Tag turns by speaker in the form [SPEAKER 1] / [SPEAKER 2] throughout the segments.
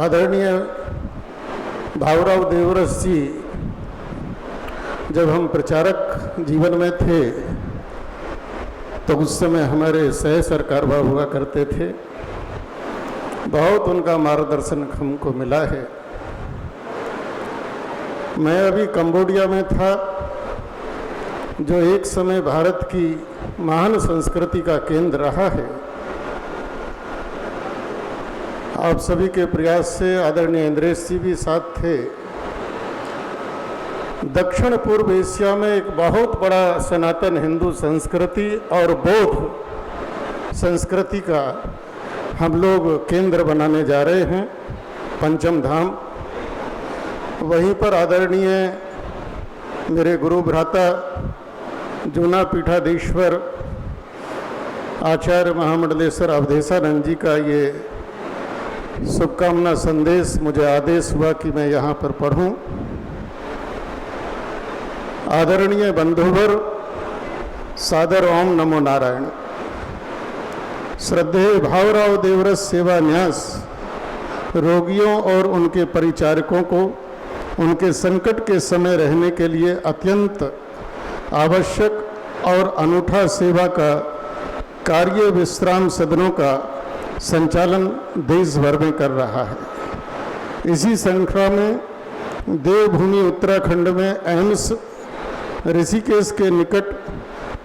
[SPEAKER 1] आदरणीय भाऊराव देवरस जी जब हम प्रचारक जीवन में थे तो उस समय हमारे सह सरकारवा हुआ करते थे। बहुत उनका मार्गदर्शन हमको मिला है। मैं अभी कंबोडिया में था, जो एक समय भारत की महान संस्कृति का केंद्र रहा है। आप सभी के प्रयास से आदरणीय इंद्रेश जी भी साथ थे। दक्षिण पूर्व एशिया में एक बहुत बड़ा सनातन हिंदू संस्कृति और बौद्ध संस्कृति का हम लोग केंद्र बनाने जा रहे हैं, पंचम धाम। वहीं पर आदरणीय मेरे गुरु भ्राता जूना पीठाधीश्वर आचार्य महामंडलेश्वर अवधेशानंद जी का ये शुभकामना संदेश मुझे आदेश हुआ कि मैं यहाँ पर पढ़ूं। आदरणीय बंधुवर, सादर ओम नमो नारायण। श्रद्धेय भाऊराव देवरस सेवा न्यास रोगियों और उनके परिचारकों को उनके संकट के समय रहने के लिए अत्यंत आवश्यक और अनूठा सेवा का कार्य विश्राम सदनों का संचालन देश भर में कर रहा है। इसी श्रृंखला में देवभूमि उत्तराखंड में एम्स ऋषिकेश के निकट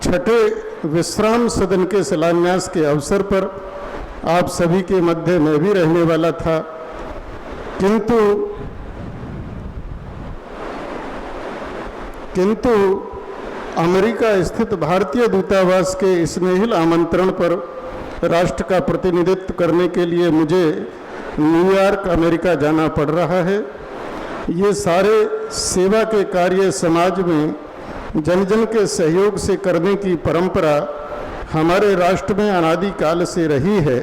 [SPEAKER 1] छठे विश्राम सदन के शिलान्यास के अवसर पर आप सभी के मध्य में भी रहने वाला था, किंतु अमेरिका स्थित भारतीय दूतावास के स्नेहिल आमंत्रण पर राष्ट्र का प्रतिनिधित्व करने के लिए मुझे न्यूयॉर्क अमेरिका जाना पड़ रहा है। ये सारे सेवा के कार्य समाज में जन जन के सहयोग से करने की परंपरा हमारे राष्ट्र में अनादि काल से रही है।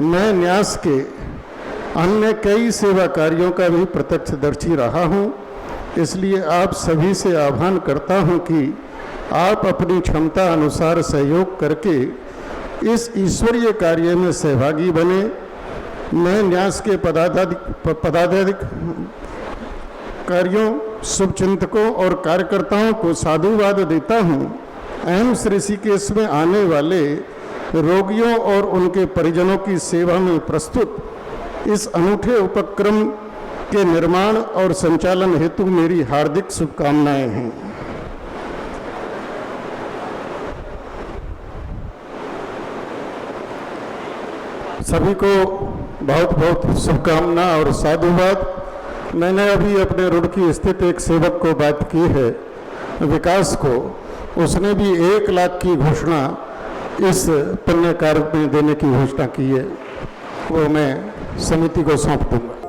[SPEAKER 1] मैं न्यास के अन्य कई सेवा कार्यों का भी प्रत्यक्षदर्शी रहा हूँ, इसलिए आप सभी से आह्वान करता हूँ कि आप अपनी क्षमता अनुसार सहयोग करके इस ईश्वरीय कार्य में सहभागी बने। मैं न्यास के पदाधिकारियों, शुभचिंतकों और कार्यकर्ताओं को साधुवाद देता हूँ। एम्स ऋषिकेश में आने वाले रोगियों और उनके परिजनों की सेवा में प्रस्तुत इस अनूठे उपक्रम के निर्माण और संचालन हेतु मेरी हार्दिक शुभकामनाएं हैं। सभी को बहुत बहुत शुभकामना और साधुवाद। मैंने अभी अपने रुड़की स्थित एक सेवक को बात की है, विकास को, उसने भी 1 लाख की घोषणा इस पुण्य कार्य में देने की घोषणा की है। वो मैं समिति को सौंप दूंगा।